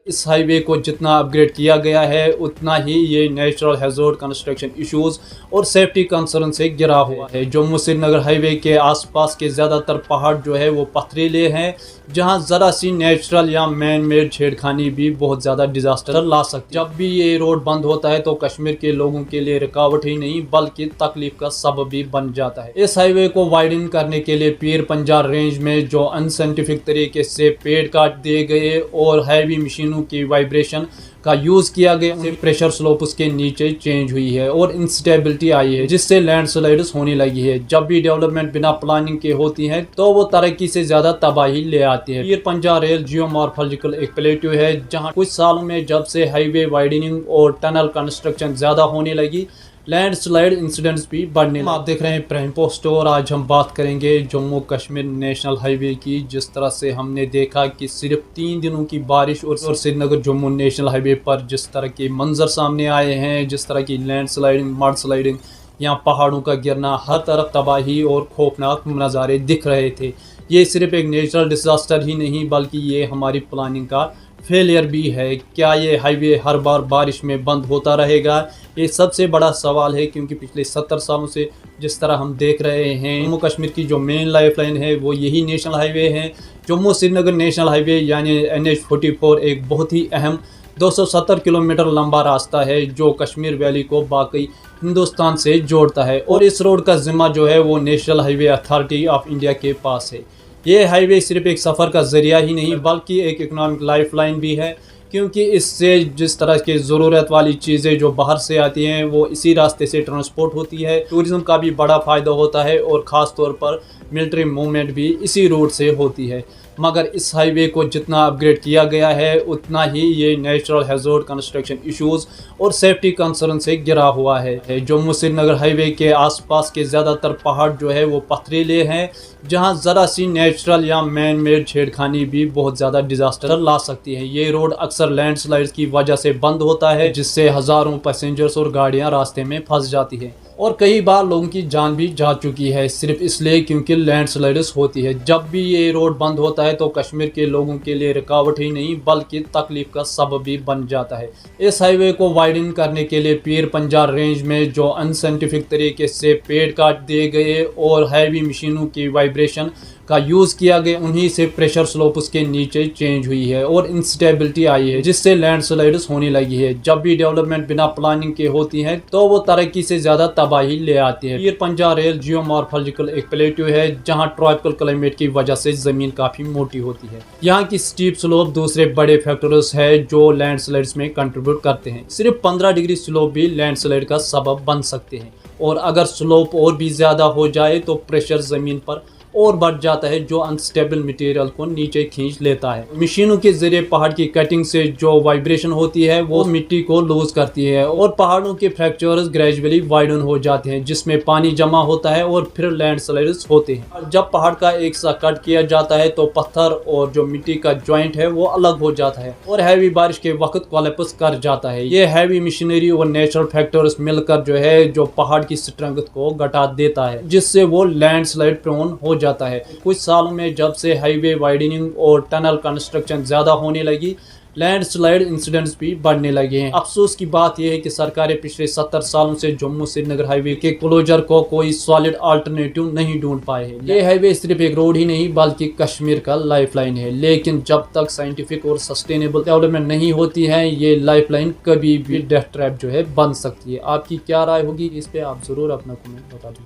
इस हाईवे को जितना अपग्रेड किया गया है उतना ही ये नेचुरल हैज़ार्ड कंस्ट्रक्शन इश्यूज और सेफ्टी कंसर्न से घिरा हुआ है। जम्मू श्रीनगर हाईवे के आसपास के ज़्यादातर पहाड़ जो है वो पथरीले हैं, जहां ज़रा सी नेचुरल या मैन मेड छेड़खानी भी बहुत ज़्यादा डिजास्टर ला सकती है। जब भी ये रोड बंद होता है तो कश्मीर के लोगों के लिए रुकावट ही नहीं बल्कि तकलीफ का सबब भी बन जाता है। इस हाईवे को वाइडन करने के लिए पीर पंजाल रेंज में जो अनसाइंटिफिक तरीके से पेड़ काट दिए गए और हैवी मशीनों की वाइब्रेशन का यूज किया गया, प्रेशर स्लोप उसके नीचे चेंज हुई है और इंस्टेबिलिटी आई है, जिससे लैंडस्लाइड्स होने लगी है। जब भी डेवलपमेंट बिना प्लानिंग के होती है तो वो तरक्की से ज्यादा तबाही ले आती है। पीर पंजाल रेल जियोमॉर्फोलॉजिकल एक प्लेट्यू है, जहां कुछ सालों में जब से हाईवे वाइडनिंग और टनल कंस्ट्रक्शन ज्यादा होने लगी, लैंडस्लाइड इंसिडेंट्स भी बढ़ने। आप देख रहे हैं प्राइम पोस्ट और आज हम बात करेंगे जम्मू कश्मीर नेशनल हाईवे की। जिस तरह से हमने देखा कि सिर्फ 3 दिनों की बारिश और श्रीनगर जम्मू नेशनल हाईवे पर जिस तरह के मंजर सामने आए हैं, जिस तरह की लैंडस्लाइडिंग, मड स्लाइडिंग, यहाँ पहाड़ों का गिरना, हर तरफ तबाही और खौफनाक नज़ारे दिख रहे थे। ये सिर्फ एक नेचुरल डिजास्टर ही नहीं बल्कि ये हमारी प्लानिंग का फेलियर भी है। क्या ये हाईवे हर बार बारिश में बंद होता रहेगा? ये सबसे बड़ा सवाल है, क्योंकि पिछले 70 सालों से जिस तरह हम देख रहे हैं, जम्मू कश्मीर की जो मेन लाइफ लाइन है वो यही नेशनल हाईवे है। जम्मू श्रीनगर नेशनल हाईवे यानी NH-44 एक बहुत ही अहम 270 किलोमीटर लंबा रास्ता है जो कश्मीर वैली को बाकी हिंदुस्तान से जोड़ता है, और इस रोड का जिम्मा जो है वो national highway authority of India के पास है। ये हाईवे सिर्फ एक सफ़र का ज़रिया ही नहीं बल्कि एक इकोनॉमिक लाइफ लाइन भी है, क्योंकि इससे जिस तरह की ज़रूरत वाली चीज़ें जो बाहर से आती हैं वो इसी रास्ते से ट्रांसपोर्ट होती है। टूरिज़्म का भी बड़ा फ़ायदा होता है और ख़ास तौर पर मिलिट्री मूवमेंट भी इसी रूट से होती है। मगर इस हाईवे को जितना अपग्रेड किया गया है उतना ही ये नेचुरल हैज़ार्ड कंस्ट्रक्शन इश्यूज और सेफ्टी कंसर्न से घिरा हुआ है। जम्मू श्रीनगर हाईवे के आसपास के ज़्यादातर पहाड़ जो है वो पथरीले हैं, जहां ज़रा सी नेचुरल या मैन मेड छेड़खानी भी बहुत ज़्यादा डिजास्टर ला सकती है। ये रोड अक्सर लैंडस्लाइड्स की वजह से बंद होता है, जिससे हज़ारों पैसेंजर्स और गाड़ियाँ रास्ते में फंस जाती है और कई बार लोगों की जान भी जा चुकी है, सिर्फ इसलिए क्योंकि लैंडस्लाइड्स होती है। जब भी ये रोड बंद होता है तो कश्मीर के लोगों के लिए रुकावट ही नहीं बल्कि तकलीफ का सबब भी बन जाता है। इस हाईवे को वाइडन करने के लिए पीर पंजाल रेंज में जो अनसाइंटिफिक तरीके से पेड़ काट दिए गए और हैवी मशीनों की वाइब्रेशन का यूज किया गया, उन्हीं से प्रेशर स्लोप उसके नीचे चेंज हुई है और इंस्टेबिलिटी आई है, जिससे लैंडस्लाइड्स होने लगी है। जब भी डेवलपमेंट बिना प्लानिंग के होती है तो वो तरक्की से ज्यादा तबाही ले आती है। पीर पंजाल रेल जियोमॉर्फोलॉजिकल एक प्लेट्यू है, जहां ट्रॉपिकल क्लाइमेट की वजह से जमीन काफी मोटी होती है। यहाँ की स्टीप स्लोप दूसरे बड़े फैक्टर्स है जो लैंडस्लाइड्स में कंट्रीब्यूट करते हैं। सिर्फ 15 डिग्री स्लोप भी लैंडस्लाइड का सबब बन सकते हैं, और अगर स्लोप और भी ज्यादा हो जाए तो प्रेशर जमीन पर और बढ़ जाता है, जो अनस्टेबल मटेरियल को नीचे खींच लेता है। मशीनों के जरिए पहाड़ की कटिंग से जो वाइब्रेशन होती है वो मिट्टी को लूज करती है और पहाड़ों के फ्रैक्चर्स ग्रेजुअली वाइडन हो जाते हैं, जिसमें पानी जमा होता है और फिर लैंडस्लाइड्स होते हैं। जब पहाड़ का एक सा कट किया जाता है तो पत्थर और जो मिट्टी का जॉइंट है वो अलग हो जाता है और हैवी बारिश के वक्त कोलैप्स कर जाता है। ये हैवी मशीनरी और नेचुरल फैक्टर्स मिलकर जो है जो पहाड़ की स्ट्रेंथ को घटा देता है, जिससे वो लैंडस्लाइड प्रोन हो जाता है। कुछ सालों में जब से हाईवे वाइडनिंग और टनल कंस्ट्रक्शन ज्यादा होने लगी, लैंडस्लाइड इंसिडेंट्स भी बढ़ने लगे हैं। अफसोस की बात यह है कि सरकारें पिछले 70 सालों से जम्मू श्रीनगर हाईवे के क्लोजर को कोई सॉलिड अल्टरनेटिव नहीं ढूंढ पाए हैं। ये हाईवे सिर्फ एक रोड ही नहीं बल्कि कश्मीर का लाइफलाइन है, लेकिन जब तक साइंटिफिक और सस्टेनेबल डेवलपमेंट नहीं होती है ये लाइफलाइन कभी भी डेथ ट्रैप जो है बन सकती है। आपकी क्या राय होगी इस पे? आप जरूर अपना कमेंट बता दीजिए।